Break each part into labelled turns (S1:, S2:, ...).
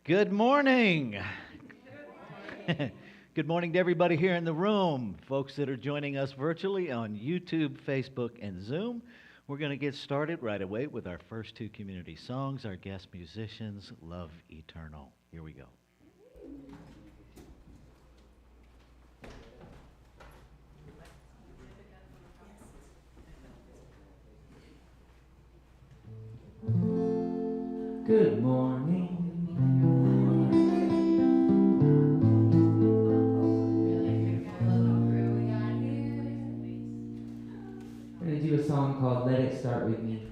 S1: Good morning. Good morning to everybody here in the room, folks that are joining us virtually on YouTube, Facebook, and Zoom. We're going to get started right away with our first two community songs. Our guest musicians, Love Eternal. Here we go.
S2: Good morning. We're going to do a song called Let It Start With Me.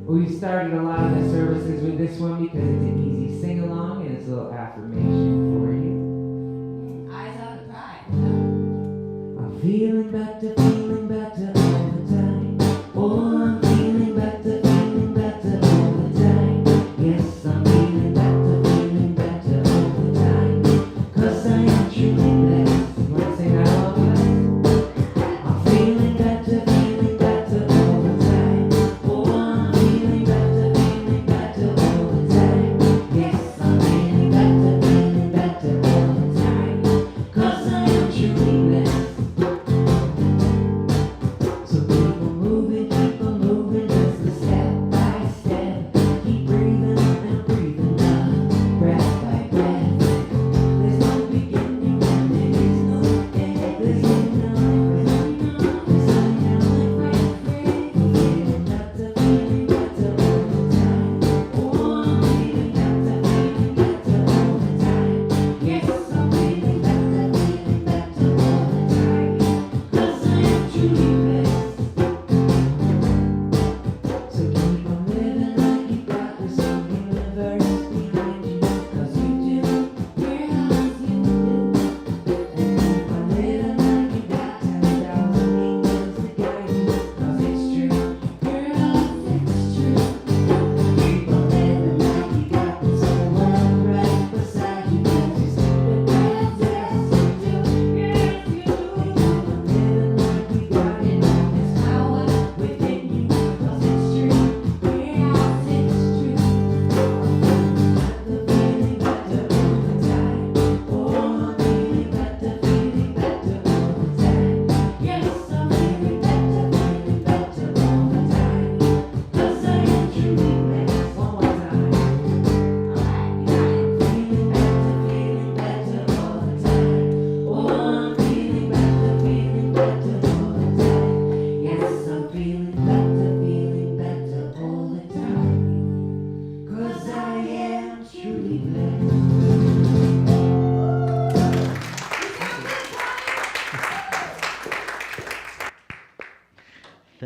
S2: We started a lot of the services with this one because it's an easy sing-along and it's a little affirmation for you.
S3: Eyes on the prize.
S2: I'm feeling better all the time. Oh, I'm feeling better all the time. Yes, I'm feeling better all the time. 'Cause I am truly blessed. You wanna sing that all with us? I'm feeling better all the time. Oh, I'm feeling better all the time.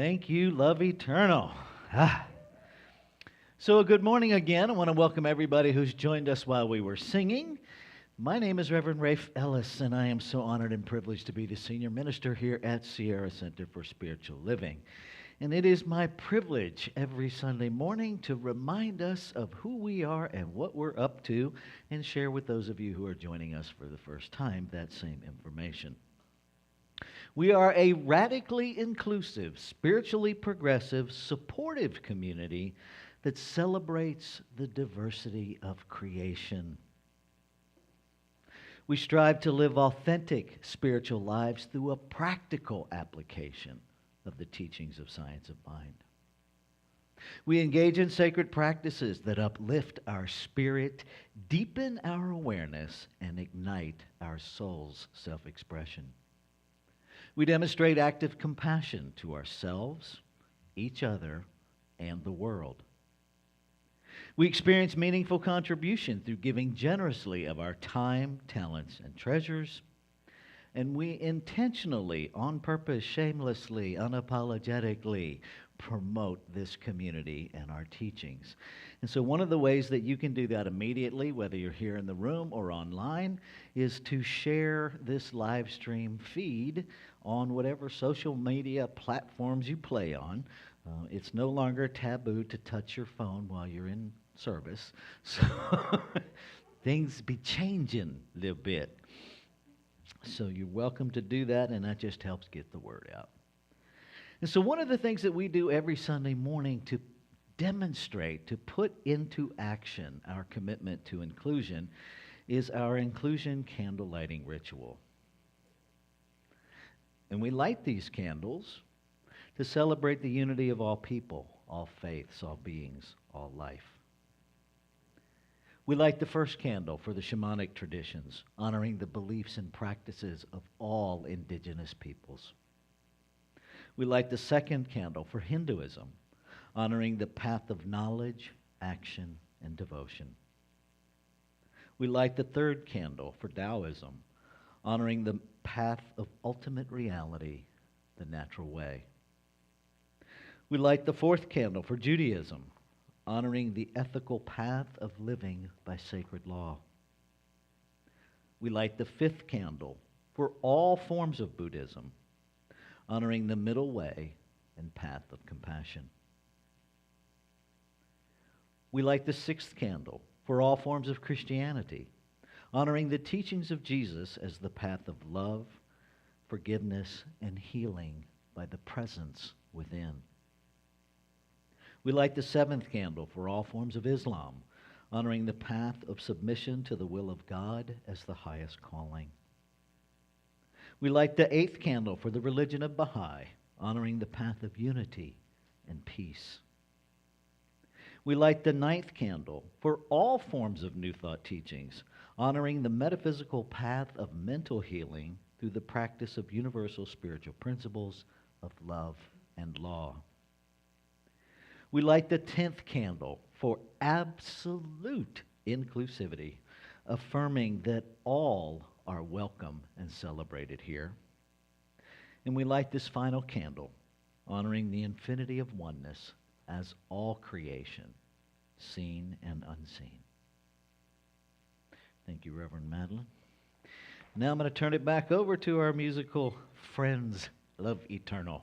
S1: Thank you, Love Eternal. So, good morning again. I want to welcome everybody who's joined us while we were singing. My name is Reverend Rafe Ellis, and I am so honored and privileged to be the senior minister here at Sierra Center for Spiritual Living. And it is my privilege every Sunday morning to remind us of who we are and what we're up to, and share with those of you who are joining us for the first time that same information. We are a radically inclusive, spiritually progressive, supportive community that celebrates the diversity of creation. We strive to live authentic spiritual lives through a practical application of the teachings of science of mind. We engage in sacred practices that uplift our spirit, deepen our awareness, and ignite our soul's self-expression. We demonstrate active compassion to ourselves, each other, and the world. We experience meaningful contribution through giving generously of our time, talents, and treasures. And we intentionally, on purpose, shamelessly, unapologetically promote this community and our teachings. And so one of the ways that you can do that immediately, whether you're here in the room or online, is to share this live stream feed on whatever social media platforms you play on. It's no longer taboo to touch your phone while you're in service. So things be changing a little bit. So you're welcome to do that, and that just helps get the word out. And so one of the things that we do every Sunday morning to demonstrate, to put into action our commitment to inclusion, is our inclusion candle lighting ritual. And we light these candles to celebrate the unity of all people, all faiths, all beings, all life. We light the first candle for the shamanic traditions, honoring the beliefs and practices of all indigenous peoples. We light the second candle for Hinduism, honoring the path of knowledge, action, and devotion. We light the third candle for Taoism, honoring the path of ultimate reality, the natural way. We light the fourth candle for Judaism, honoring the ethical path of living by sacred law. We light the fifth candle for all forms of Buddhism, honoring the middle way and path of compassion. We light the sixth candle for all forms of Christianity, honoring the teachings of Jesus as the path of love, forgiveness, and healing by the presence within. We light the seventh candle for all forms of Islam, honoring the path of submission to the will of God as the highest calling. We light the eighth candle for the religion of Baha'i, honoring the path of unity and peace. We light the ninth candle for all forms of New Thought teachings, honoring the metaphysical path of mental healing through the practice of universal spiritual principles of love and law. We light the 10th candle for absolute inclusivity, affirming that all are welcome and celebrated here. And we light this final candle, honoring the infinity of oneness as all creation, seen and unseen. Thank you, Reverend Madeline. Now I'm going to turn it back over to our musical friends, Love Eternal.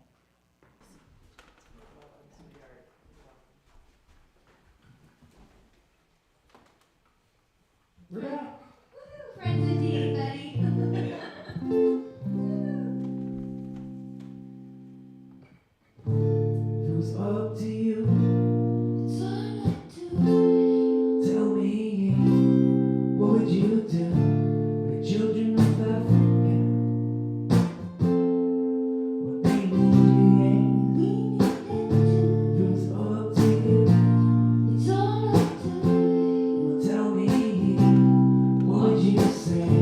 S3: Friends indeed, buddy.
S2: It was up to you.
S3: It's all up to you.
S2: Tell me, what would you do? The children of Africa, what they need, it was up to you.
S3: It's all up to you.
S2: Tell me, what would you say?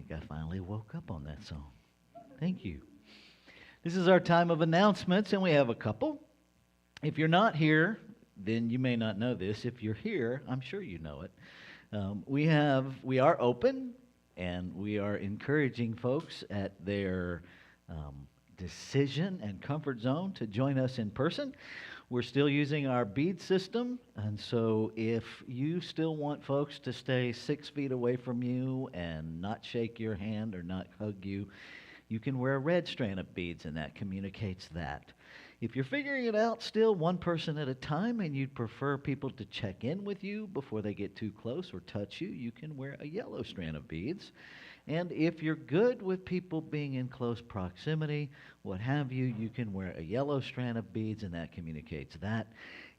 S1: think I finally woke up on that song. Thank you. This is our time of announcements, and we have a couple. If you're not here, then you may not know this. If you're here, I'm sure you know it. We are open, and we are encouraging folks at their decision and comfort zone to join us in person. We're still using our bead system, and so if you still want folks to stay 6 feet away from you and not shake your hand or not hug you, you can wear a red strand of beads, and that communicates that. If you're figuring it out still one person at a time and you'd prefer people to check in with you before they get too close or touch you, you can wear a yellow strand of beads. And if you're good with people being in close proximity, what have you, you can wear a yellow strand of beads, and that communicates that.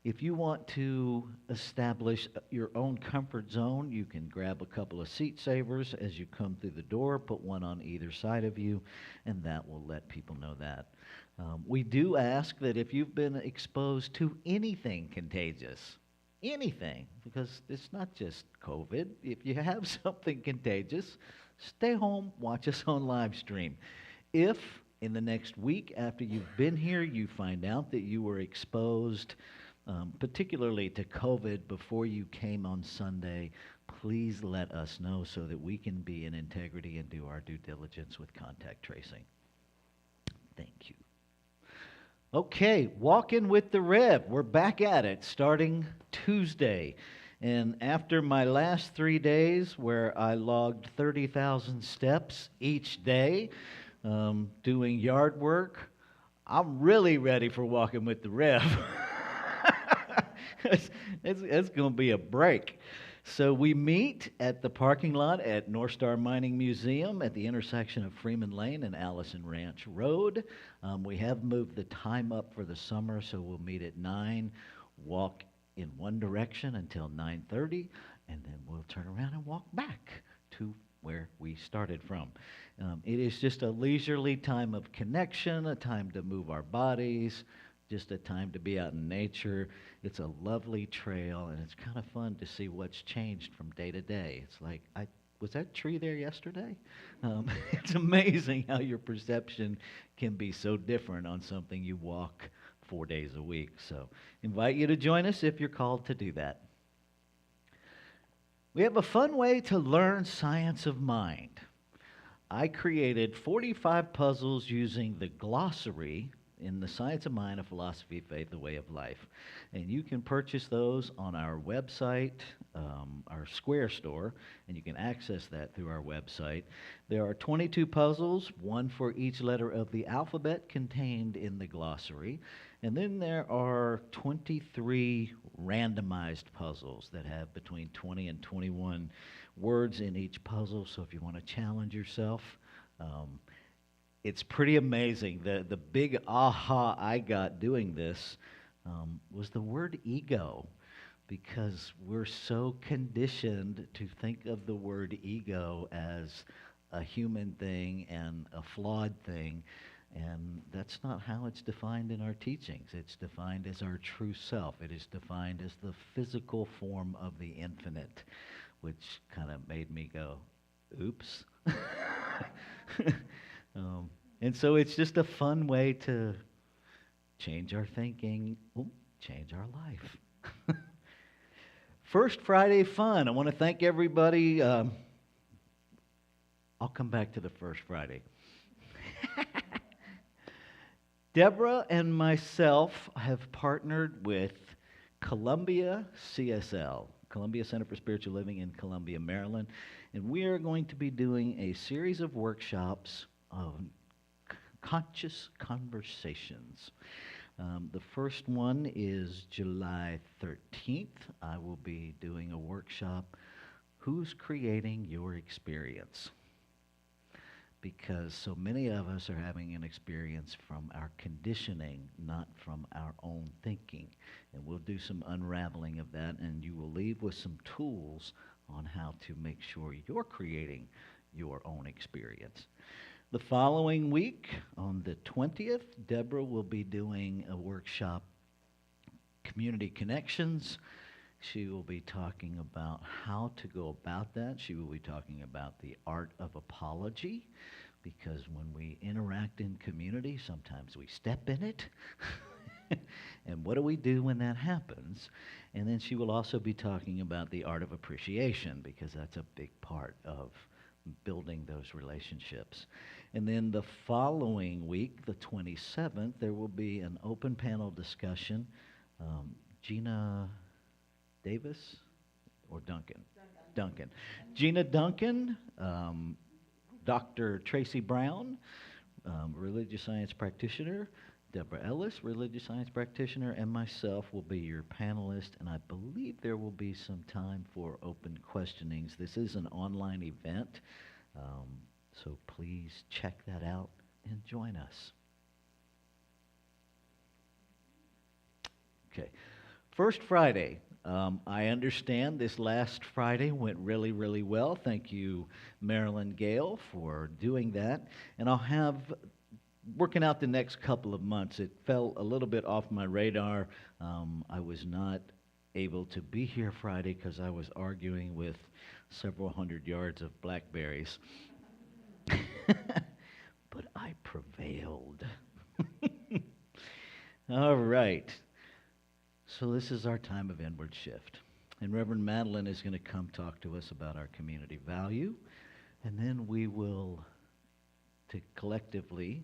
S1: If you want to establish your own comfort zone, you can grab a couple of seat savers as you come through the door, put one on either side of you, and that will let people know that. We do ask that if you've been exposed to anything contagious, anything, because it's not just COVID, if you have something contagious, stay home, watch us on live stream. If in the next week after you've been here, you find out that you were exposed, particularly to COVID before you came on Sunday, please let us know so that we can be in integrity and do our due diligence with contact tracing. Thank you. Okay, Walking with the Rev. We're back at it starting Tuesday. And after my last 3 days where I logged 30,000 steps each day doing yard work, I'm really ready for Walking with the Rev. It's going to be a break. So we meet at the parking lot at North Star Mining Museum at the intersection of Freeman Lane and Allison Ranch Road. We have moved the time up for the summer, so we'll meet at 9, walk in one direction until 9:30, and then we'll turn around and walk back to where we started from. It is just a leisurely time of connection, a time to move our bodies, just a time to be out in nature. It's a lovely trail, and it's kind of fun to see what's changed from day to day. It's like, was that tree there yesterday? It's amazing how your perception can be so different on something you walk 4 days a week. So invite you to join us if you're called to do that. We have a fun way to learn science of mind. I created 45 puzzles using the glossary in the Science of Mind, a Philosophy, Faith, a Way of Life. And you can purchase those on our website, our Square store, and you can access that through our website. There are 22 puzzles, one for each letter of the alphabet contained in the glossary. And then there are 23 randomized puzzles that have between 20 and 21 words in each puzzle. So if you want to challenge yourself, it's pretty amazing. The big aha I got doing this was the word ego, because we're so conditioned to think of the word ego as a human thing and a flawed thing, and that's not how it's defined in our teachings. It's defined as our true self. It is defined as the physical form of the infinite, which kind of made me go, oops. And so it's just a fun way to change our thinking, change our life. First Friday fun. I want to thank everybody. I'll come back to the first Friday. Deborah and myself have partnered with Columbia CSL, Columbia Center for Spiritual Living in Columbia, Maryland, and we are going to be doing a series of workshops on conscious conversations. The first one is July 13th. I will be doing a workshop, Who's Creating Your Experience? Because so many of us are having an experience from our conditioning, not from our own thinking. And we'll do some unraveling of that, and you will leave with some tools on how to make sure you're creating your own experience. The following week, on the 20th, Deborah will be doing a workshop, Community Connections, She will be talking about how to go about that. She will be talking about the art of apology, because when we interact in community, sometimes we step in it. And what do we do when that happens? And then she will also be talking about the art of appreciation, because that's a big part of building those relationships. And then the following week, the 27th, there will be an open panel discussion. Gina Davis or Duncan? Duncan. Gina Duncan, Dr. Tracy Brown, religious science practitioner, Deborah Ellis, religious science practitioner, and myself will be your panelist, and I believe there will be some time for open questionings. This is an online event, so please check that out and join us. Okay. First Friday. I understand this last Friday went really, really well. Thank you, Marilyn Gale, for doing that. And I'll have, working out the next couple of months, it fell a little bit off my radar. I was not able to be here Friday because I was arguing with several hundred yards of blackberries. But I prevailed. All right. So this is our time of inward shift. And Reverend Madeline is going to come talk to us about our community value. And then we will, collectively,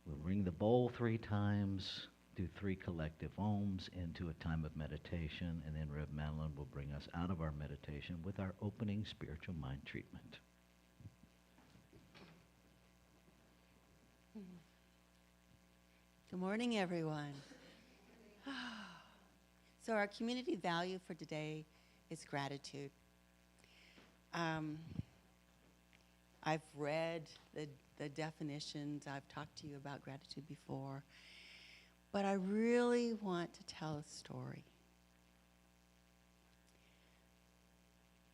S1: we'll ring the bowl 3 times, do 3 collective ohms into a time of meditation. And then Reverend Madeline will bring us out of our meditation with our opening spiritual mind treatment.
S4: Good morning, everyone. So our community value for today is gratitude. I've read the definitions. I've talked to you about gratitude before. But I really want to tell a story.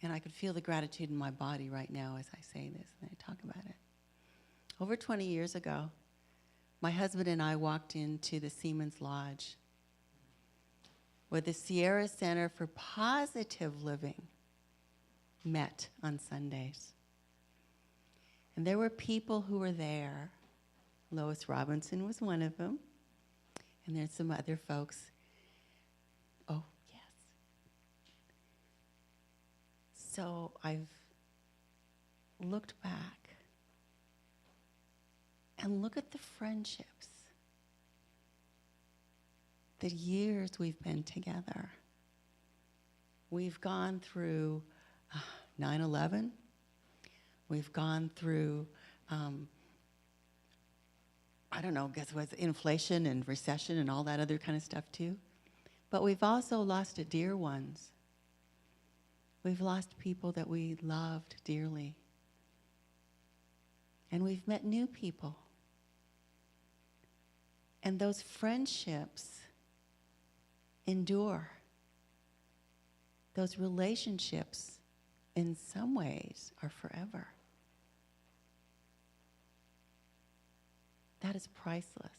S4: And I could feel the gratitude in my body right now as I say this and I talk about it. Over 20 years ago, my husband and I walked into the Seaman's Lodge, where the Sierra Center for Positive Living met on Sundays. And there were people who were there. Lois Robinson was one of them. And there's some other folks. Oh, yes. So I've looked back and look at the friendships, the years we've been together. We've gone through 9/11. We've gone through, I don't know, guess what's inflation and recession and all that other kind of stuff too. But we've also lost dear ones. We've lost people that we loved dearly. And we've met new people. And those friendships endure. Those relationships, in some ways, are forever. That is priceless.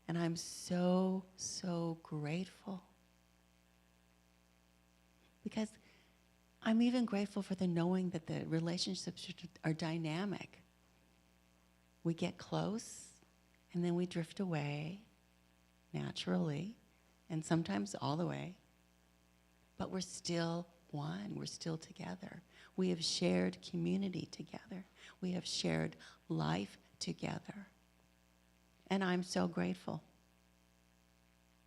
S4: And I'm so, so grateful. Because I'm even grateful for the knowing that the relationships are dynamic. We get close, and then we drift away, naturally, and sometimes all the way. But we're still one. We're still together. We have shared community together. We have shared life together. And I'm so grateful,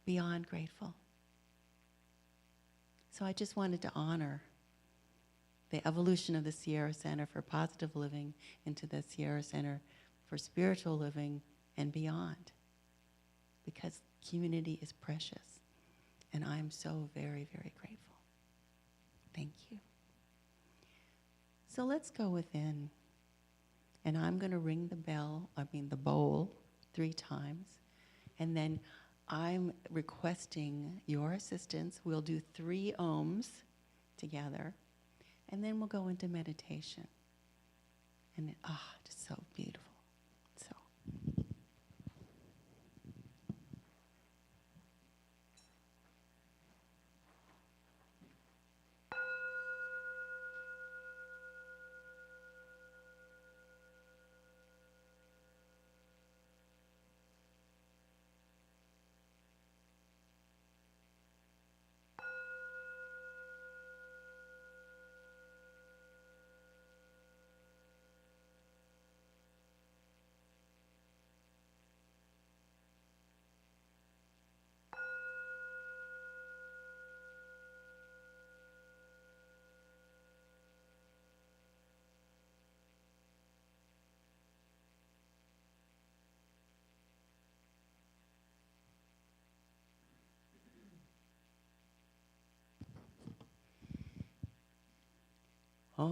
S4: beyond grateful. So I just wanted to honor the evolution of the Sierra Center for Positive Living into the Sierra Center for Spiritual Living and beyond, because community is precious, and I'm so very, very grateful. Thank you. So let's go within, and I'm going to ring the bowl 3 times, and then I'm requesting your assistance. We'll do 3 ohms together, and then we'll go into meditation. And just so beautiful. So. Om.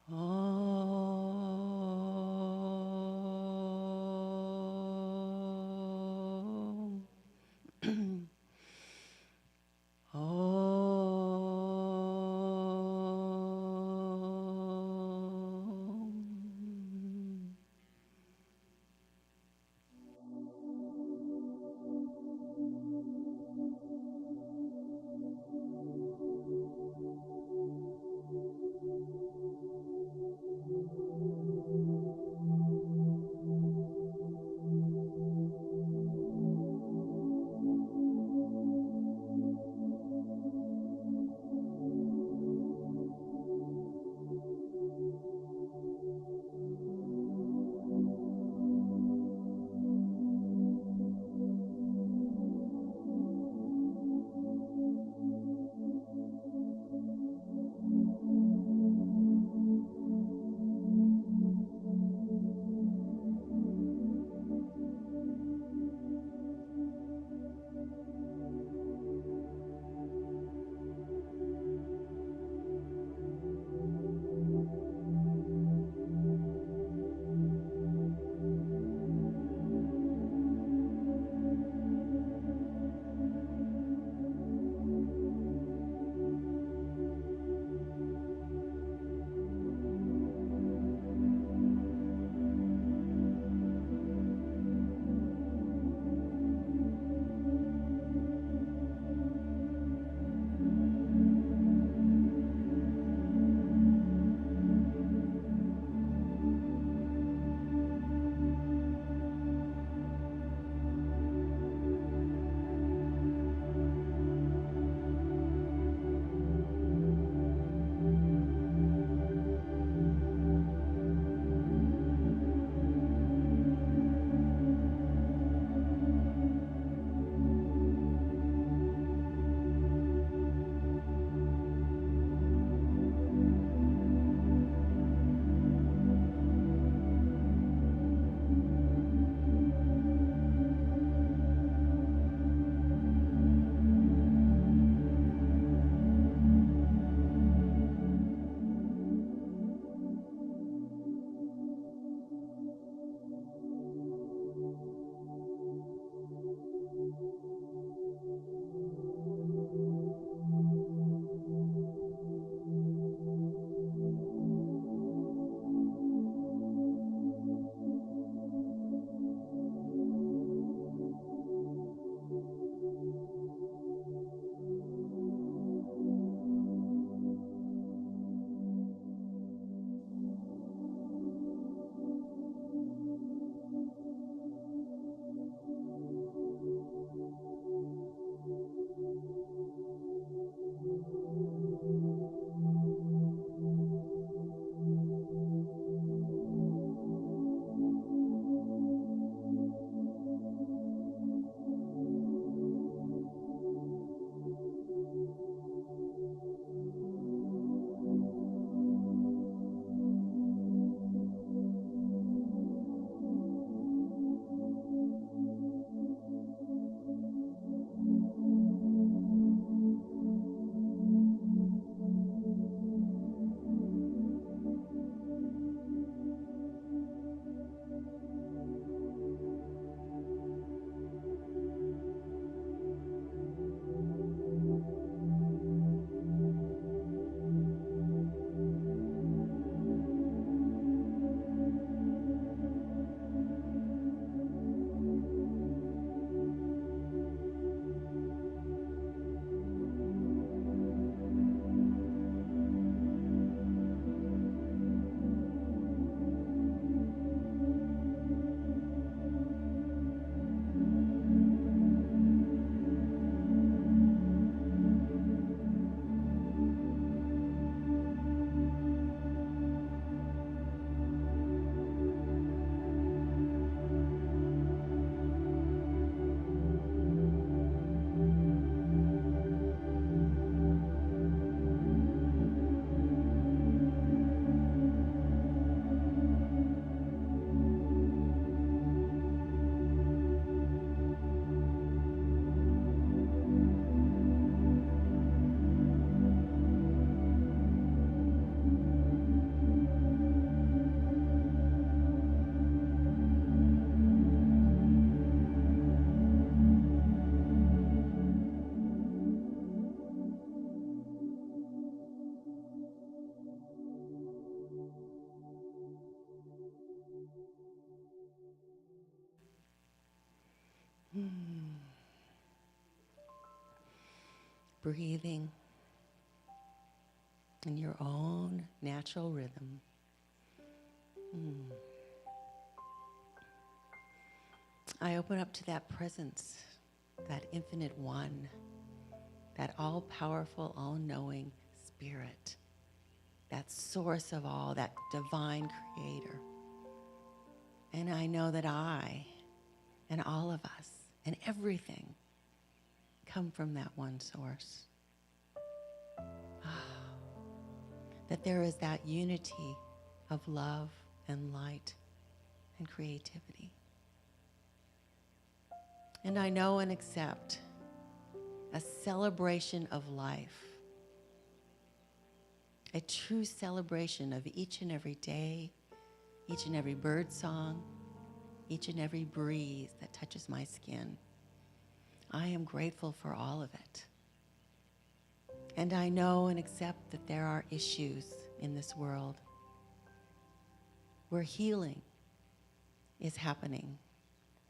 S4: Om. Om. Breathing in your own natural rhythm. I open up to that presence, that infinite one, that all-powerful, all-knowing spirit, that source of all, that divine creator. And I know that I and all of us and everything come from that one source. That there is that unity of love and light and creativity. And I know and accept a celebration of life, a true celebration of each and every day, each and every bird song, each and every breeze that touches my skin. I am grateful for all of it. And I know and accept that there are issues in this world where healing is happening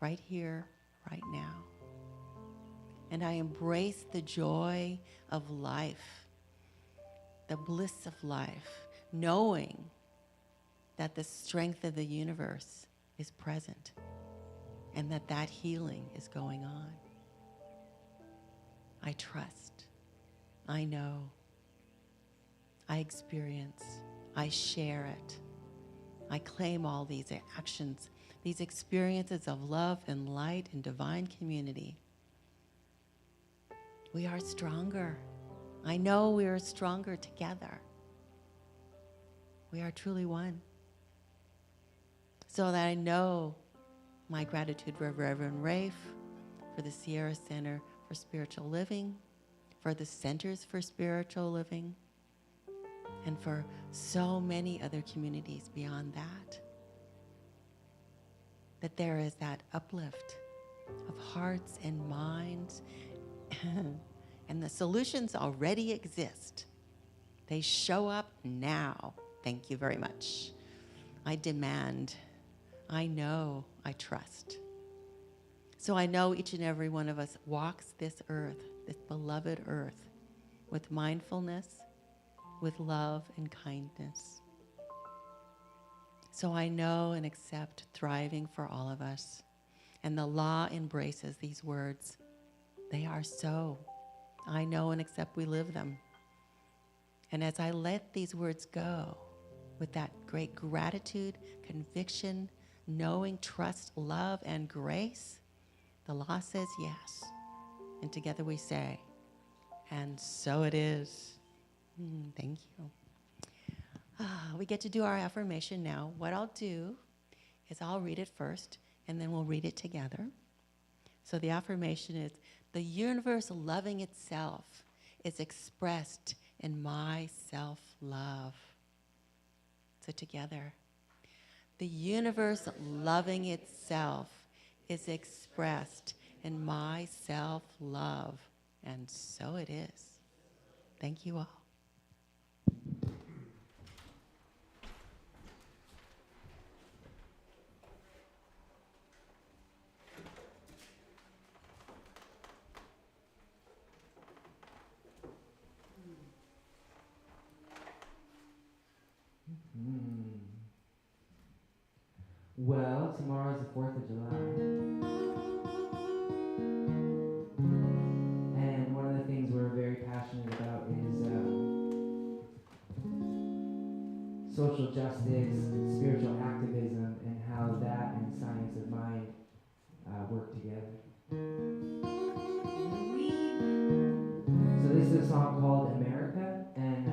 S4: right here, right now. And I embrace the joy of life, the bliss of life, knowing that the strength of the universe is present and that that healing is going on. I trust. I know. I experience. I share it. I claim all these actions, these experiences of love and light and divine community. We are stronger. I know we are stronger together. We are truly one. So that I know my gratitude for Reverend Rafe, for the Sierra Center for Spiritual Living, for the Centers for Spiritual Living, and for so many other communities beyond that. That there is that uplift of hearts and minds, and the solutions already exist. They show up now. Thank you very much. I demand, I know, I trust. So I know each and every one of us walks this earth, this beloved earth, with mindfulness, with love and kindness. So I know and accept thriving for all of us. And the law embraces these words. They are so. I know and accept we live them. And as I let these words go with that great gratitude, conviction, knowing, trust, love, and grace, the law says yes. And together we say, and so it is. Thank you. We get to do our affirmation now. What I'll do is I'll read it first, and then we'll read it together. So the affirmation is, the universe loving itself is expressed in my self-love. So together, the universe loving itself is expressed in my self-love, and so it is. Thank you all.
S2: Well, tomorrow's the 4th of July. And one of the things we're very passionate about is social justice, spiritual activism, and how that and science of mind work together. So this is a song called America, and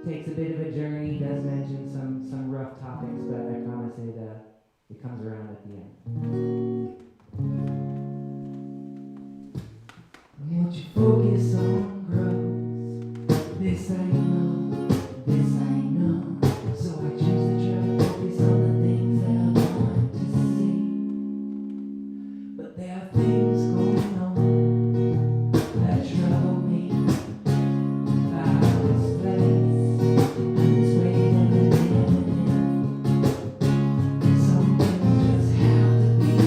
S2: takes a bit of a journey, does mention some rough topics, but I promise it comes around at the end. Won't you focus on growth? This I know, this I know. So I choose to try to focus on the things that I want to see. But there are things going on that trouble me. Out of this place, and this way never did. Some things just have to be.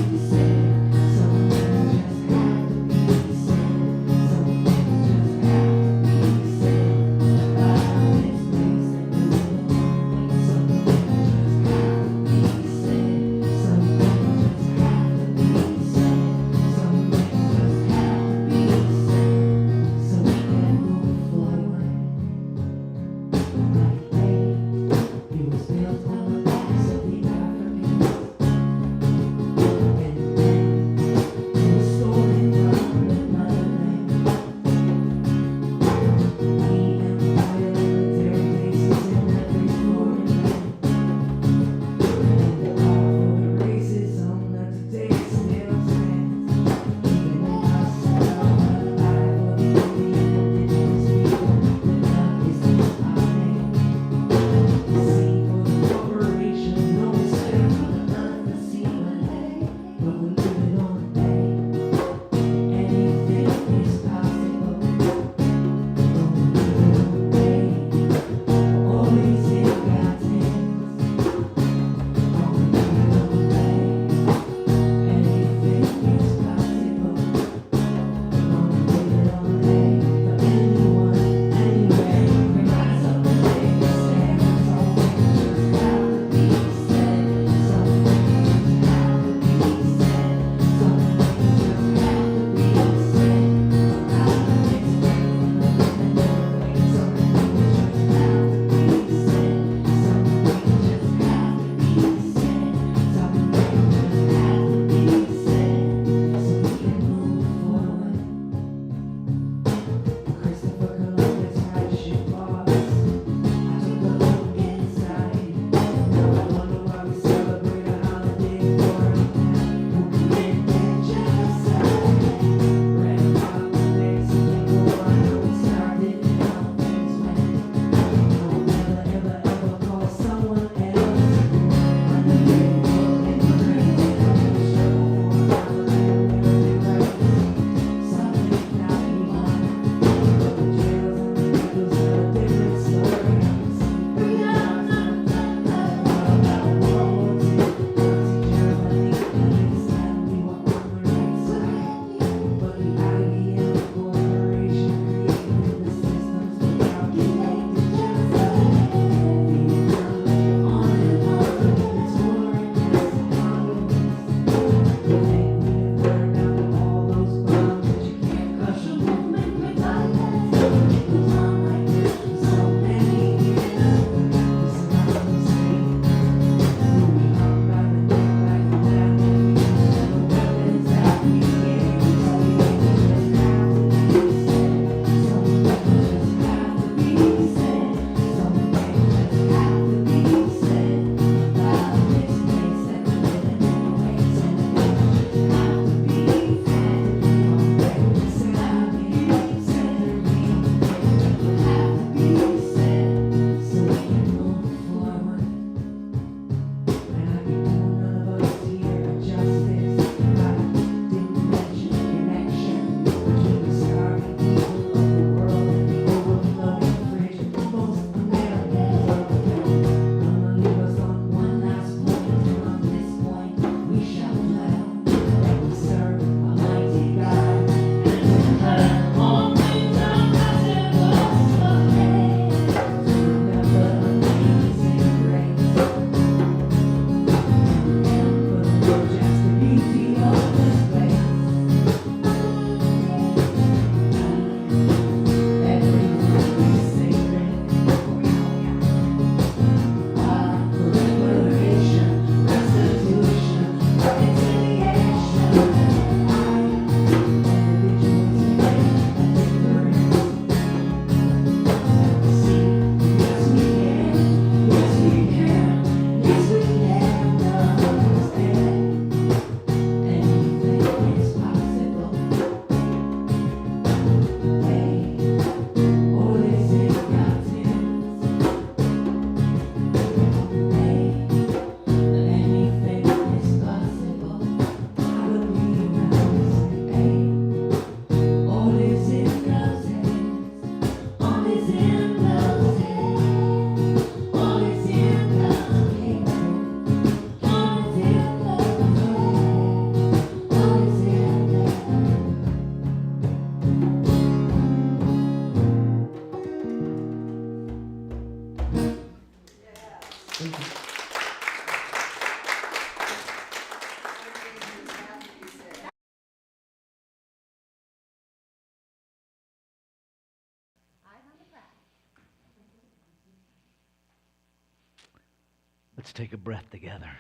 S1: Let's take a breath together.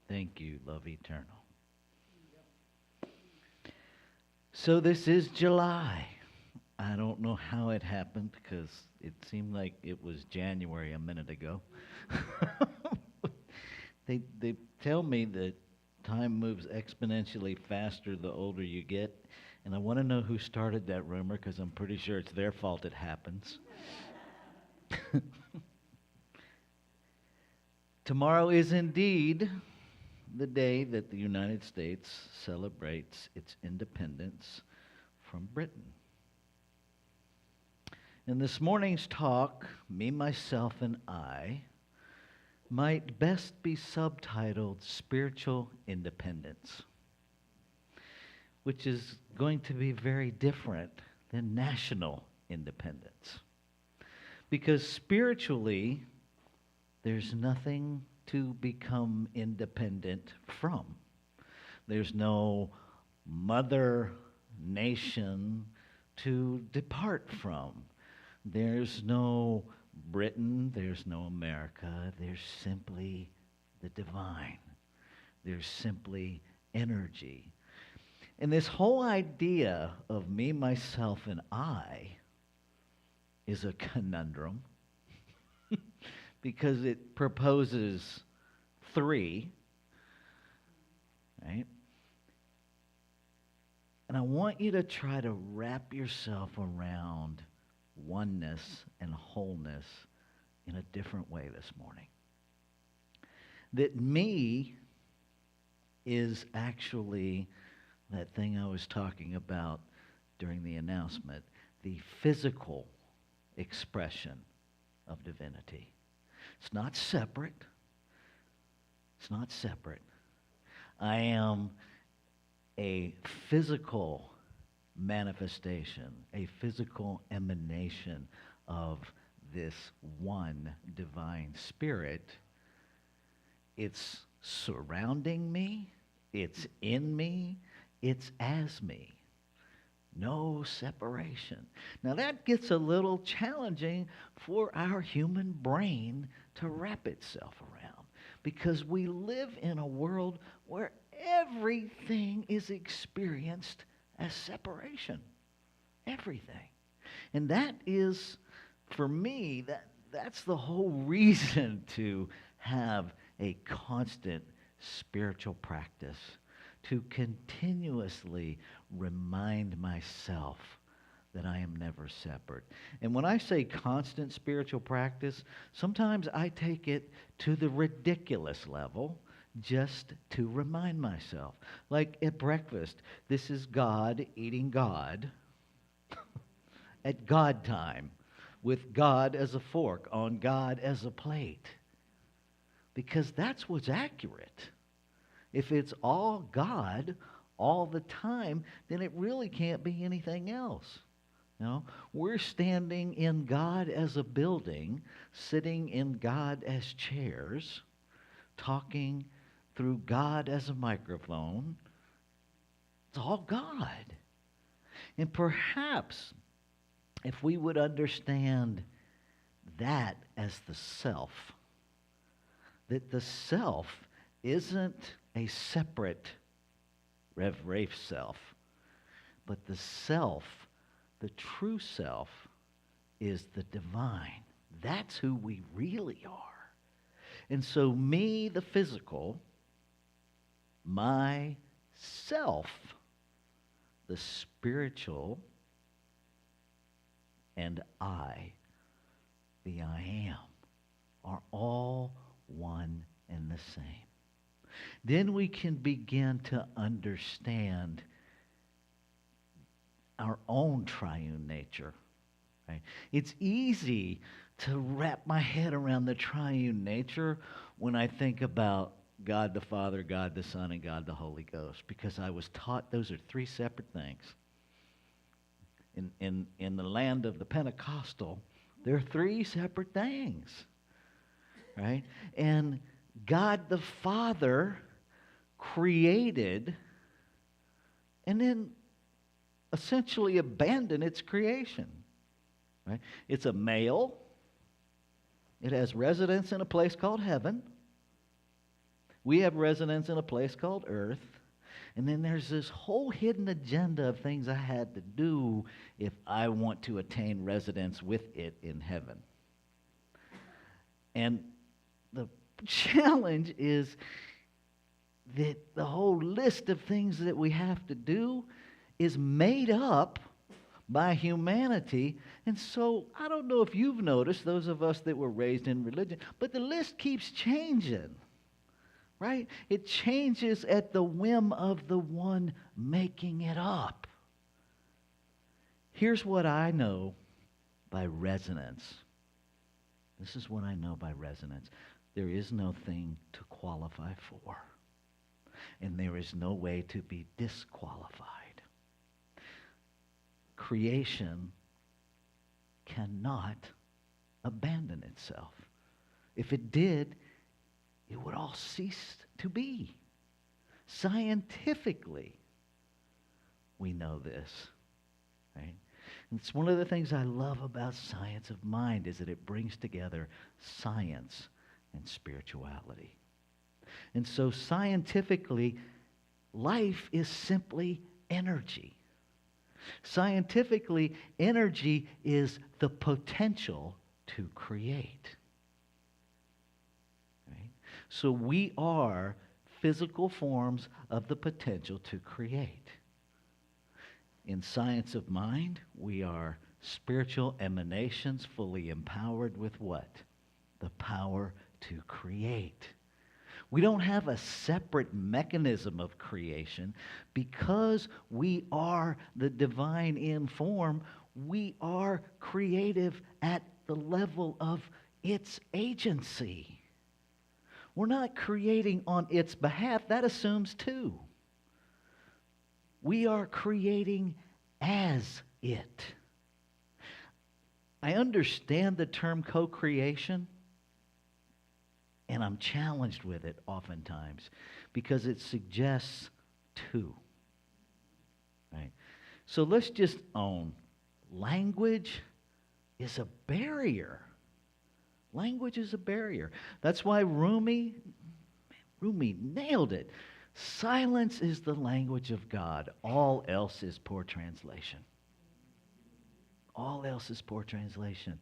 S1: Thank you, love eternal. So this is July. I don't know how it happened because it seemed like it was January a minute ago. They tell me that time moves exponentially faster the older you get, and I want to know who started that rumor because I'm pretty sure it's their fault it happens. Tomorrow is indeed the day that the United States celebrates its independence from Britain. In this morning's talk, Me, Myself, and I might best be subtitled Spiritual Independence, which is going to be very different than national independence. Because spiritually, there's nothing to become independent from. There's no mother nation to depart from. There's no Britain, there's no America, there's simply the divine. There's simply energy. And this whole idea of me, myself, and I is a conundrum because it proposes three, right? And I want you to try to wrap yourself around oneness and wholeness in a different way this morning. That me is actually that thing I was talking about during the announcement, the physical expression of divinity. It's not separate. It's not separate. I am a physical manifestation, a physical emanation of this one divine spirit. It's surrounding me, it's in me, it's as me. No separation. Now that gets a little challenging for our human brain to wrap itself around because we live in a world where everything is experienced as separation. Everything. And that is, for me, that's the whole reason to have a constant spiritual practice, to continuously remind myself that I am never separate. And when I say constant spiritual practice, sometimes I take it to the ridiculous level just to remind myself. Like at breakfast, this is God eating God at God time, with God as a fork, on God as a plate. Because that's what's accurate. If it's all God all the time, then it really can't be anything else. No, we're standing in God as a building, sitting in God as chairs, talking through God as a microphone. It's all God. And perhaps if we would understand that as the self, that the self isn't a separate Rafe self, but the self, the true self, is the divine. That's who we really are. And so me, the physical, myself, the spiritual, and I, the I am, are all one and the same. Then we can begin to understand our own triune nature. Right? It's easy to wrap my head around the triune nature when I think about God the Father, God the Son, and God the Holy Ghost, because I was taught those are three separate things. In the land of the Pentecostal, there are three separate things, right? And God the Father created and then essentially abandoned its creation. right? It's a male. It has residence in a place called heaven. We have residence in a place called earth. And then there's this whole hidden agenda of things I had to do if I want to attain residence with it in heaven. And the challenge is that the whole list of things that we have to do is made up by humanity. And so I don't know if you've noticed, those of us that were raised in religion, but the list keeps changing. Right? It changes at the whim of the one making it up. Here's what I know by resonance. This is what I know by resonance. There is no thing to qualify for, and there is no way to be disqualified. Creation cannot abandon itself. If it did, it would all cease to be. Scientifically, we know this, right? And it's one of the things I love about science of mind is that it brings together science and spirituality. And so scientifically, life is simply energy. Scientifically, energy is the potential to create. So we are physical forms of the potential to create. In science of mind, we are spiritual emanations fully empowered with what? The power to create. We don't have a separate mechanism of creation. Because we are the divine in form, we are creative at the level of its agency. We're not creating on its behalf. That assumes two. We are creating as it. I understand the term co-creation, and I'm challenged with it oftentimes because it suggests two. Right? So let's just own language is a barrier. Language is a barrier. That's why Rumi nailed it. Silence is the language of God. All else is poor translation. All else is poor translation.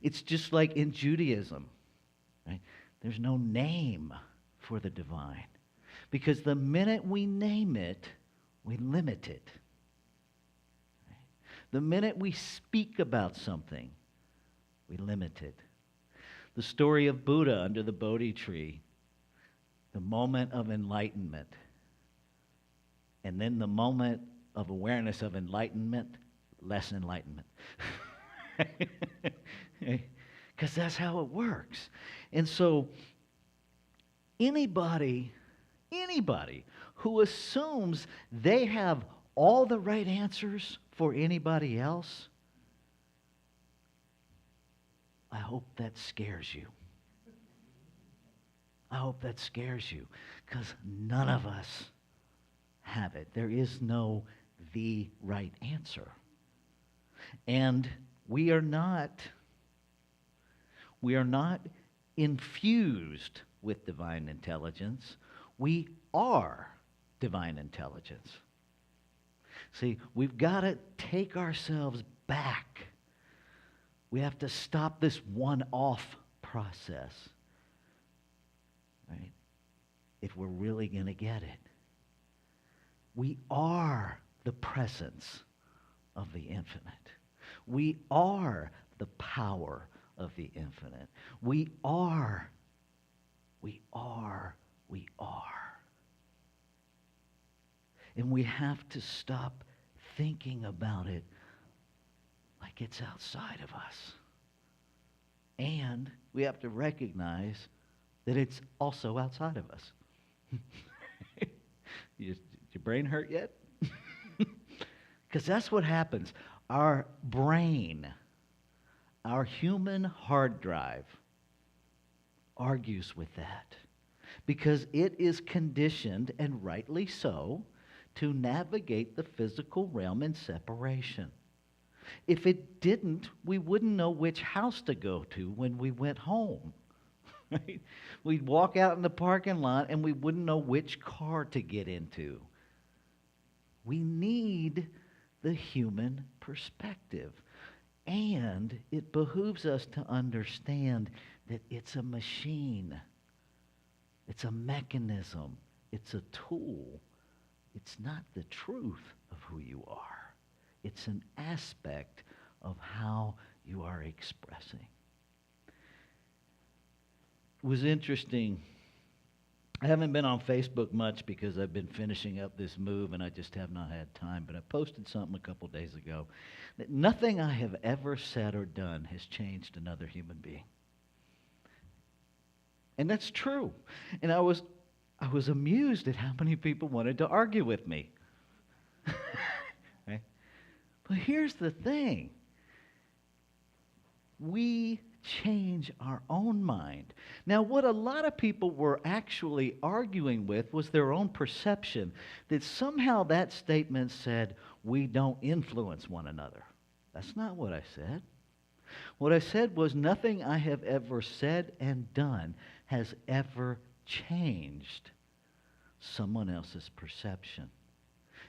S1: It's just like in Judaism, right? There's no name for the divine. Because the minute we name it, we limit it. Right? The minute we speak about something, we limit it. The story of Buddha under the Bodhi tree, the moment of enlightenment, and then the moment of awareness of enlightenment, less enlightenment. Because that's how it works. And so anybody who assumes they have all the right answers for anybody else, I hope that scares you. I hope that scares you, because none of us have it. There is no the right answer. And we are not infused with divine intelligence. We are divine intelligence. See, we've got to take ourselves back. We have to stop this one-off process, right? If we're really going to get it. We are the presence of the infinite. We are the power of the infinite. We are. And we have to stop thinking about it like it's outside of us. And we have to recognize that it's also outside of us. Your brain hurt yet? Because that's what happens. Our brain, our human hard drive, argues with that. Because it is conditioned, and rightly so, to navigate the physical realm in separation. If it didn't, we wouldn't know which house to go to when we went home. Right? We'd walk out in the parking lot and we wouldn't know which car to get into. We need the human perspective. And it behooves us to understand that it's a machine. It's a mechanism. It's a tool. It's not the truth of who you are. It's an aspect of how you are expressing. It was interesting. I haven't been on Facebook much because I've been finishing up this move and I just have not had time. But I posted something a couple days ago that nothing I have ever said or done has changed another human being. And that's true. And I was amused at how many people wanted to argue with me. Right? But here's the thing. We change our own mind. Now, what a lot of people were actually arguing with was their own perception that somehow that statement said, we don't influence one another. That's not what I said. What I said was nothing I have ever said and done has ever changed someone else's perception,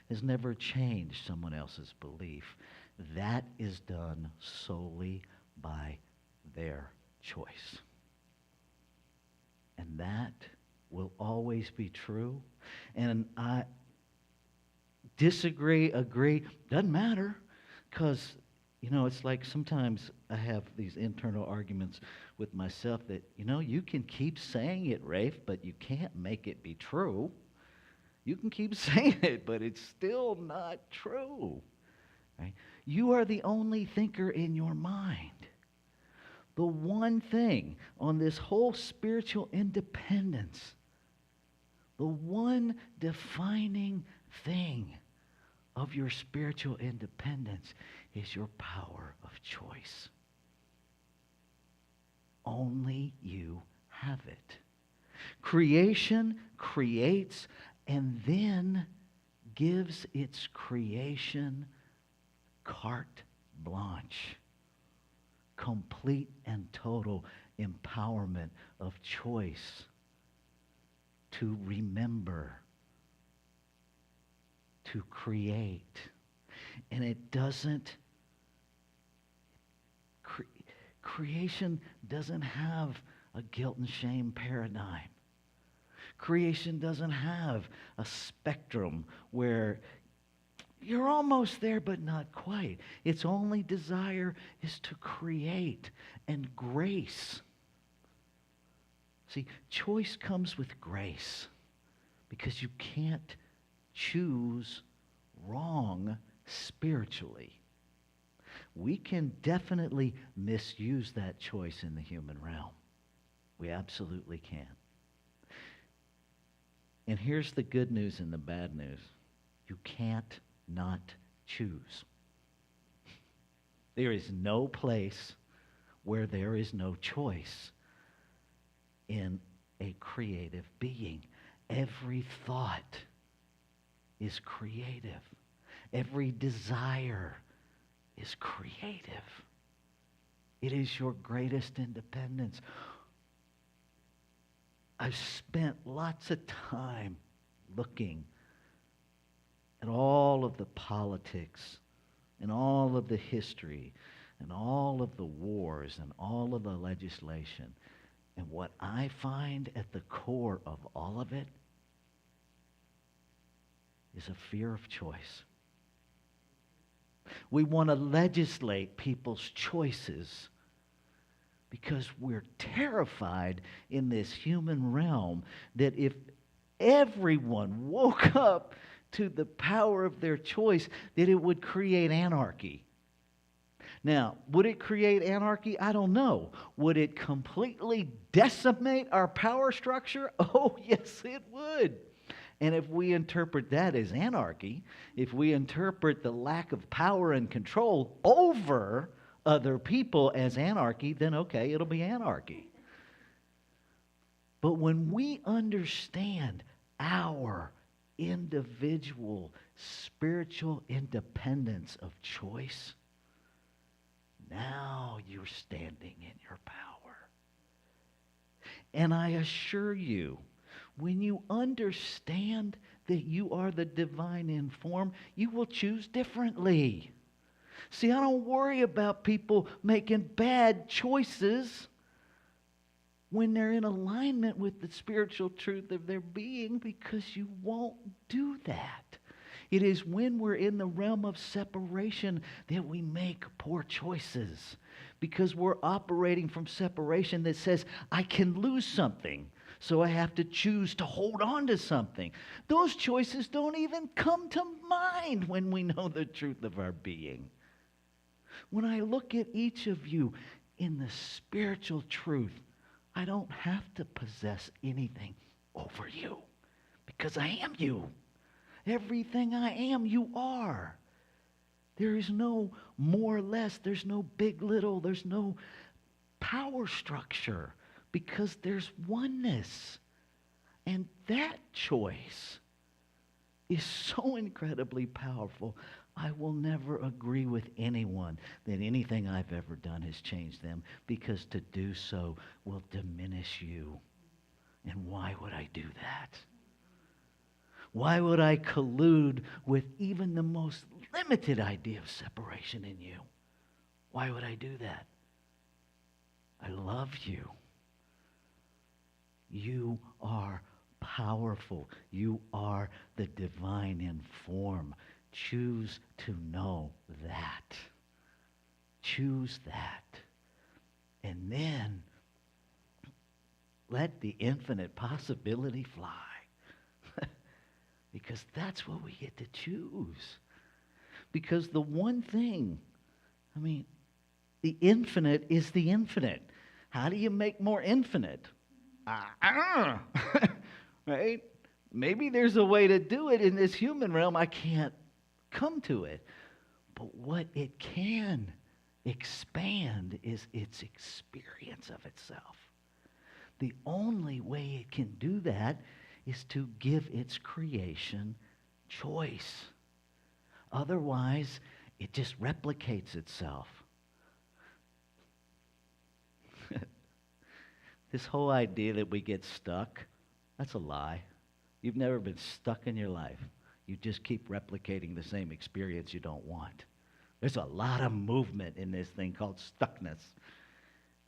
S1: has never changed someone else's belief. That is done solely by their choice. And that will always be true. And I disagree, agree, doesn't matter, because, it's like sometimes I have these internal arguments with myself that, you can keep saying it, Rafe, but you can't make it be true. You can keep saying it, but it's still not true. Right? You are the only thinker in your mind. The one thing on this whole spiritual independence, the one defining thing of your spiritual independence is your power of choice. Only you have it. Creation creates and then gives its creation carte blanche. Complete and total empowerment of choice to remember, to create. And it doesn't, creation doesn't have a guilt and shame paradigm. Creation doesn't have a spectrum where you're almost there, but not quite. Its only desire is to create and grace. See, choice comes with grace because you can't choose wrong spiritually. We can definitely misuse that choice in the human realm. We absolutely can. And here's the good news and the bad news. You can't not choose. There is no place where there is no choice in a creative being. Every thought is creative. Every desire is creative. It is your greatest independence. I've spent lots of time looking at all of the politics and all of the history and all of the wars and all of the legislation. And what I find at the core of all of it is a fear of choice. We want to legislate people's choices because we're terrified in this human realm that if everyone woke up to the power of their choice, that it would create anarchy. Now, would it create anarchy? I don't know. Would it completely decimate our power structure? Oh, yes, it would. And if we interpret that as anarchy, if we interpret the lack of power and control over other people as anarchy, then okay, it'll be anarchy. But when we understand our individual spiritual independence of choice, Now you're standing in your power. And I assure you, when you understand that you are the divine in form, you will choose differently. See, I don't worry about people making bad choices when they're in alignment with the spiritual truth of their being, because you won't do that. It is when we're in the realm of separation that we make poor choices, because we're operating from separation that says, I can lose something, so I have to choose to hold on to something. Those choices don't even come to mind when we know the truth of our being. When I look at each of you in the spiritual truth, I don't have to possess anything over you, because I am you. Everything I am, you are. There is no more or less. There's no big, little. There's no power structure, because there's oneness. And that choice is so incredibly powerful. I will never agree with anyone that anything I've ever done has changed them, because to do so will diminish you. And why would I do that? Why would I collude with even the most limited idea of separation in you? Why would I do that? I love you. You are powerful. You are the divine in form. Choose to know that. Choose that. And then let the infinite possibility fly. Because that's what we get to choose. Because the one thing, the infinite is the infinite. How do you make more infinite? Right? Maybe there's a way to do it in this human realm. I can't come to it. But what it can expand is its experience of itself. The only way it can do that is to give its creation choice. Otherwise, it just replicates itself. This whole idea that we get stuck, that's a lie. You've never been stuck in your life. You just keep replicating the same experience you don't want. There's a lot of movement in this thing called stuckness.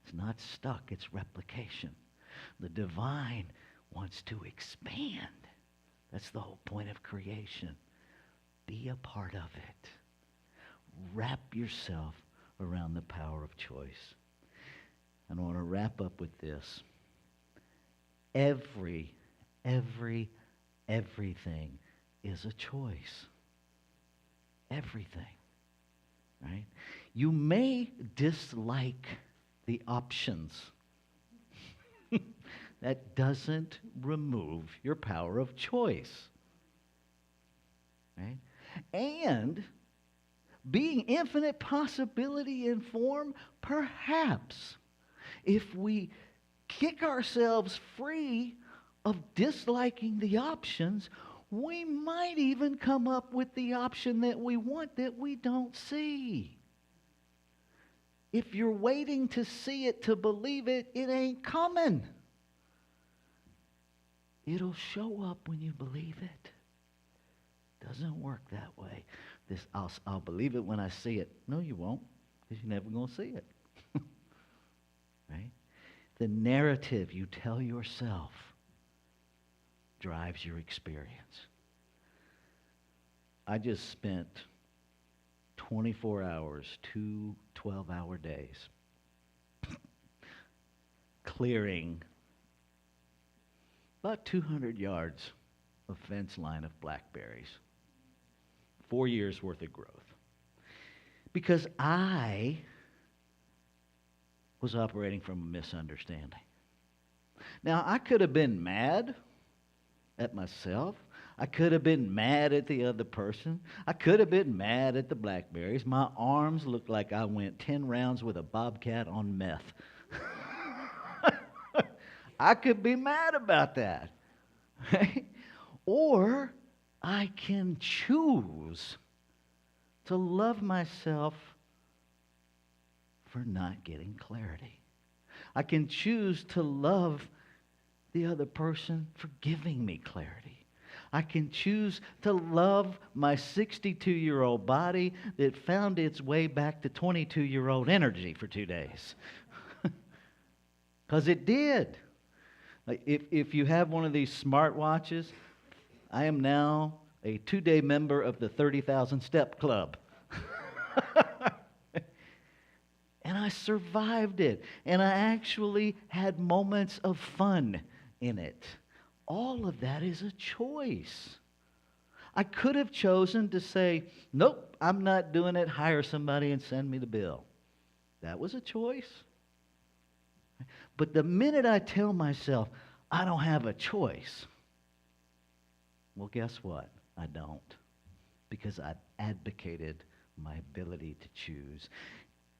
S1: It's not stuck, it's replication. The divine wants to expand. That's the whole point of creation. Be a part of it. Wrap yourself around the power of choice. And I want to wrap up with this. Everything is a choice. Everything. Right? You may dislike the options. That doesn't remove your power of choice. Right? And being infinite possibility in form, perhaps if we kick ourselves free of disliking the options, we might even come up with the option that we want that we don't see. If you're waiting to see it to believe it, it ain't coming. It'll show up when you believe it. Doesn't work that way. I'll believe it when I see it. No, you won't, because you're never going to see it. Right? The narrative you tell yourself drives your experience. I just spent 24 hours, 2 12-hour days, clearing about 200 yards of fence line of blackberries. 4 years worth of growth. Because I was operating from a misunderstanding. Now, I could have been mad at myself. I could have been mad at the other person. I could have been mad at the blackberries. My arms looked like I went 10 rounds with a bobcat on meth. I could be mad about that. Right? Or I can choose to love myself for not getting clarity. I can choose to love the other person for giving me clarity. I can choose to love my 62-year-old body that found its way back to 22-year-old energy for 2 days. Because it did. Like if you have one of these smartwatches, I am now a 2-day member of the 30,000 Step Club. And I survived it. And I actually had moments of fun in it. All of that is a choice. I could have chosen to say, nope, I'm not doing it. Hire somebody and send me the bill. That was a choice. But the minute I tell myself, I don't have a choice, well, guess what? I don't. Because I've advocated my ability to choose.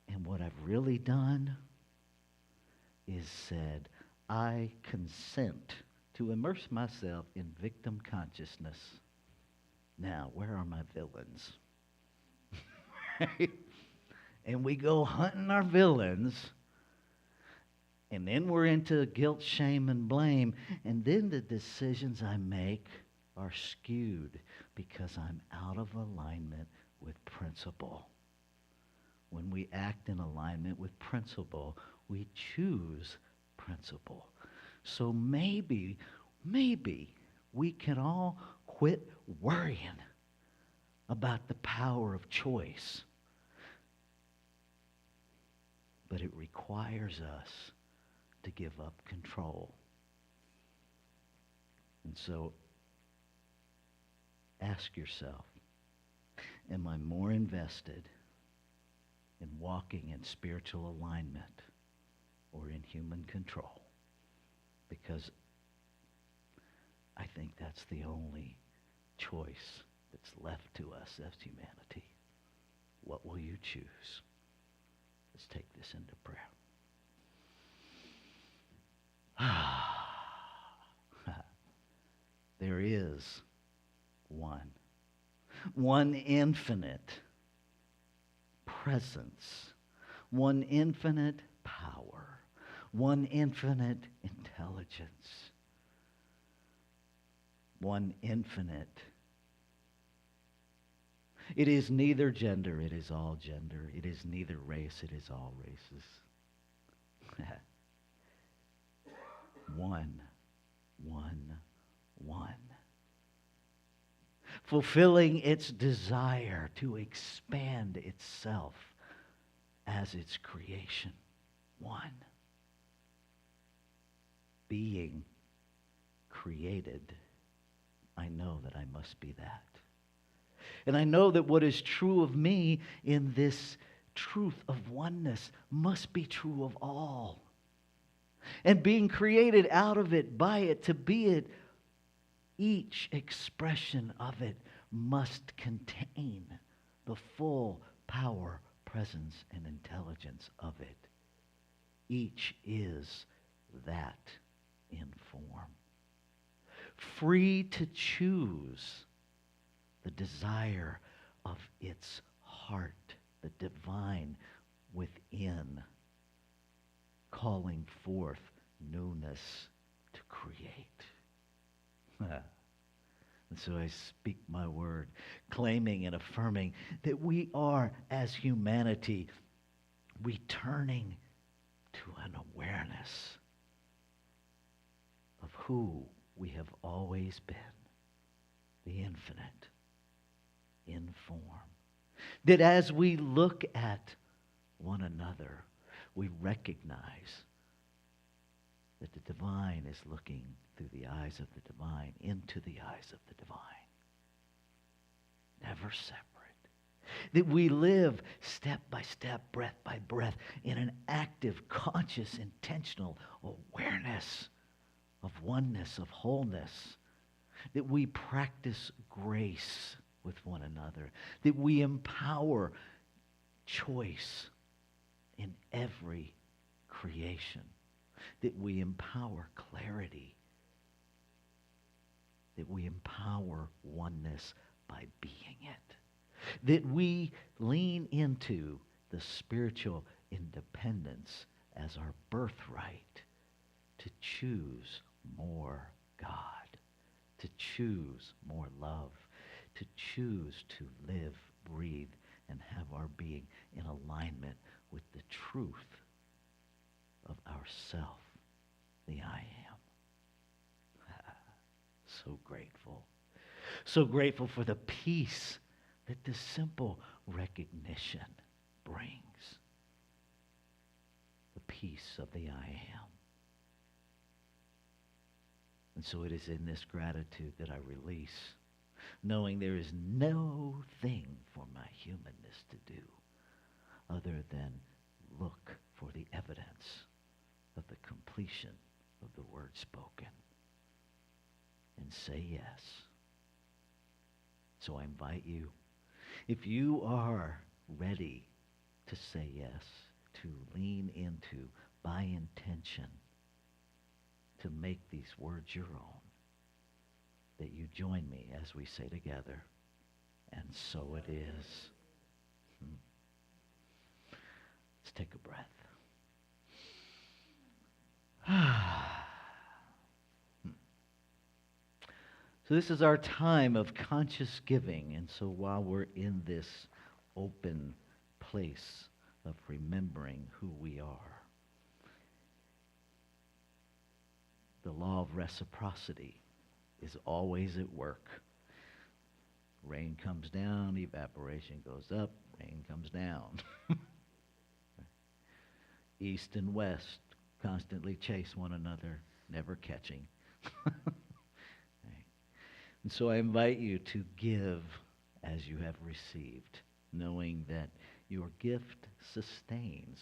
S1: And what I've really done is said, I consent to immerse myself in victim consciousness. Now, where are my villains? And we go hunting our villains, and then we're into guilt, shame, and blame, and then the decisions I make are skewed because I'm out of alignment with principle. When we act in alignment with principle, we choose principle. So maybe we can all quit worrying about the power of choice. But it requires us to give up control. And so ask yourself, am I more invested in walking in spiritual alignment or in human control? Because I think that's the only choice that's left to us as humanity. What will you choose? Let's take this into prayer. There is one infinite presence, one infinite power, one infinite intelligence, one infinite. It is neither gender, it is all gender. It is neither race, it is all races. One. Fulfilling its desire to expand itself as its creation. One. Being created. I know that I must be that. And I know that what is true of me in this truth of oneness must be true of all. And being created out of it, by it, to be it, each expression of it must contain the full power, presence, and intelligence of it. Each is that in form. Free to choose the desire of its heart, the divine within, calling forth newness to create. And so I speak my word, claiming and affirming that we are, as humanity, returning to an awareness of who we have always been, the infinite, in form. That as we look at one another, we recognize that the divine is looking through the eyes of the divine, into the eyes of the divine. Never separate. That we live step by step, breath by breath, in an active, conscious, intentional awareness of oneness, of wholeness. That we practice grace with one another. That we empower choice in every creation. That we empower clarity. That we empower oneness by being it. That we lean into the spiritual independence as our birthright, to choose more God, to choose more love, to choose to live, breathe, and have our being in alignment with the truth of ourself, the I am. So grateful. So grateful for the peace that this simple recognition brings. The peace of the I am. And so it is in this gratitude that I release, knowing there is no thing for my humanness to do other than look for the evidence of the completion of the word spoken and say yes. So I invite you, if you are ready to say yes, to lean into, by intention, to make these words your own, that you join me as we say together, and so it is. Let's take a breath. So this is our time of conscious giving, and so while we're in this open place of remembering who we are, the law of reciprocity is always at work. Rain comes down, evaporation goes up, rain comes down. East and west constantly chase one another, never catching. And so I invite you to give as you have received, knowing that your gift sustains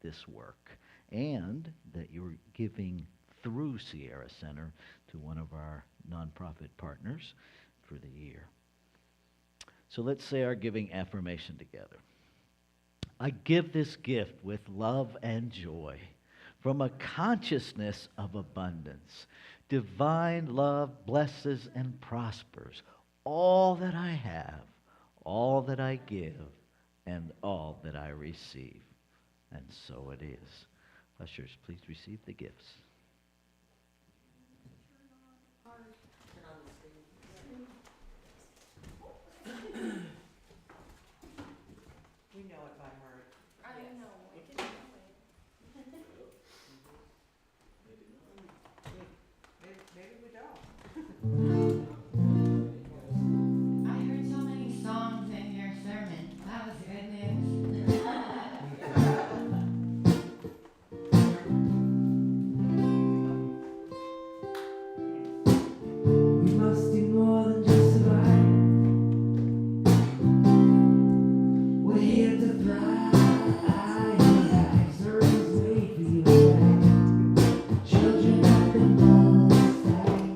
S1: this work and that you're giving through Sierra Center to one of our nonprofit partners for the year. So let's say our giving affirmation together. I give this gift with love and joy from a consciousness of abundance. Divine love blesses and prospers all that I have, all that I give, and all that I receive. And so it is. Ushers, please receive the gifts.
S5: We know it by heart.
S3: I know. I didn't know it.
S5: Maybe we don't.
S6: I heard so many songs in your sermon. That was good news.
S2: We must do more than just survive. We're here to thrive. Servants wait for you back. Children of the Most High.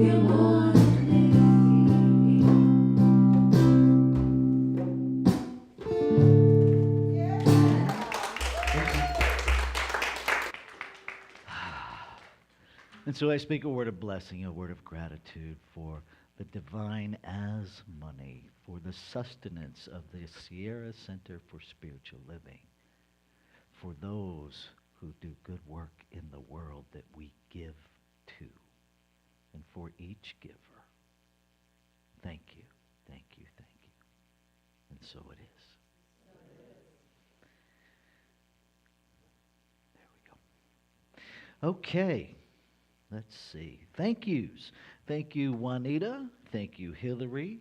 S2: we're more than
S1: And so I speak a word of blessing, a word of gratitude for the divine as money, for the sustenance of the Sierra Center for Spiritual Living, for those who do good work in the world that we give to, and for each giver. Thank you, thank you, thank you. And so it is. There we go. Okay. Let's see. Thank yous. Thank you, Juanita. Thank you, Hillary.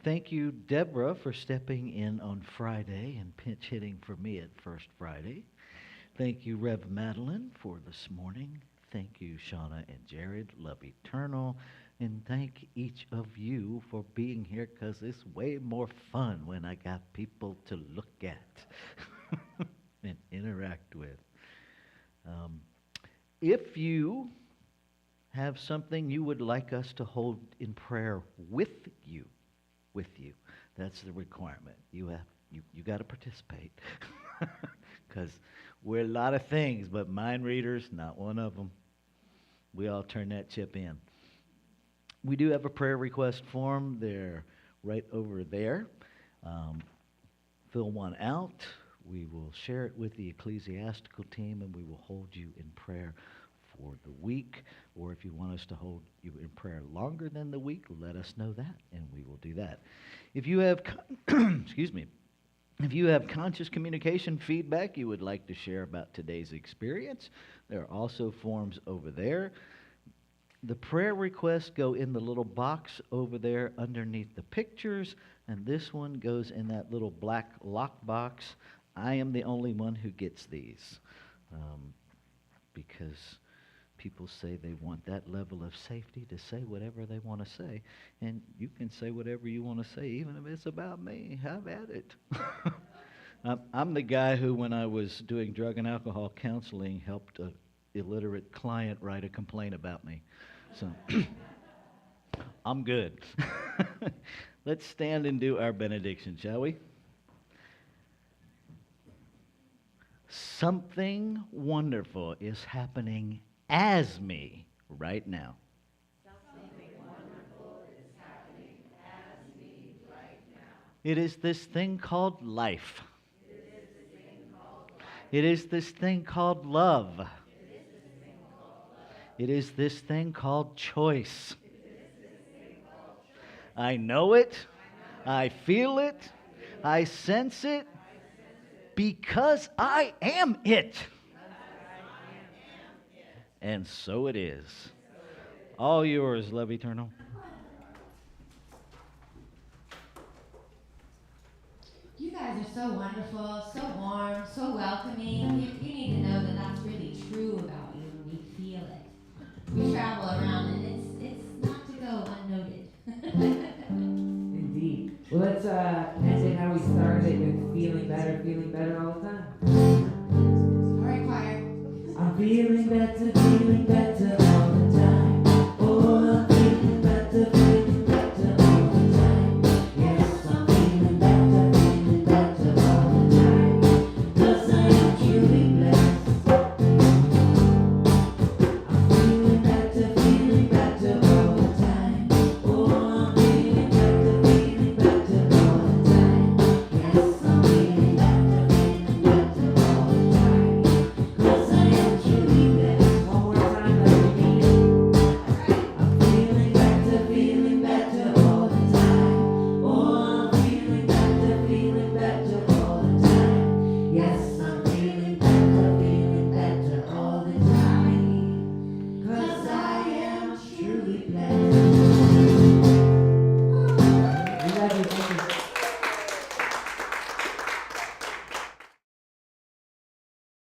S1: Thank you, Deborah, for stepping in on Friday and pinch hitting for me at First Friday. Thank you, Rev Madeline, for this morning. Thank you, Shauna and Jared. Love eternal. And thank each of you for being here, because it's way more fun when I got people to look at and interact with. If you have something you would like us to hold in prayer with you, that's the requirement. You got to participate, because we're a lot of things, but mind readers, not one of them. We all turn that chip in. We do have a prayer request form. They're right over there. Fill one out. We will share it with the ecclesiastical team, and we will hold you in prayer for the week. Or if you want us to hold you in prayer longer than the week, let us know that, and we will do that. If you have, excuse me, if you have conscious communication feedback you would like to share about today's experience, there are also forms over there. The prayer requests go in the little box over there underneath the pictures, and this one goes in that little black lock box. I am the only one who gets these, because people say they want that level of safety to say whatever they want to say, and you can say whatever you want to say, even if it's about me. Have at it. I'm the guy who, when I was doing drug and alcohol counseling, helped an illiterate client write a complaint about me. So I'm good. Let's stand and do our benediction, shall we? Something wonderful is happening as me right now. Something wonderful is happening as me right now. It is this thing called life. It is this thing called love. It is this thing called choice. I know it. I feel it. I sense it. Because I am it. And so it is. All yours, love eternal.
S6: You guys are so wonderful, so warm, so welcoming. You need to know that that's really true about you, and we feel it. We travel around, and it's not to go unnoted.
S2: Indeed. Well, let's end it how we started with feeling better all the time.
S6: All right, choir.
S2: I'm feeling better,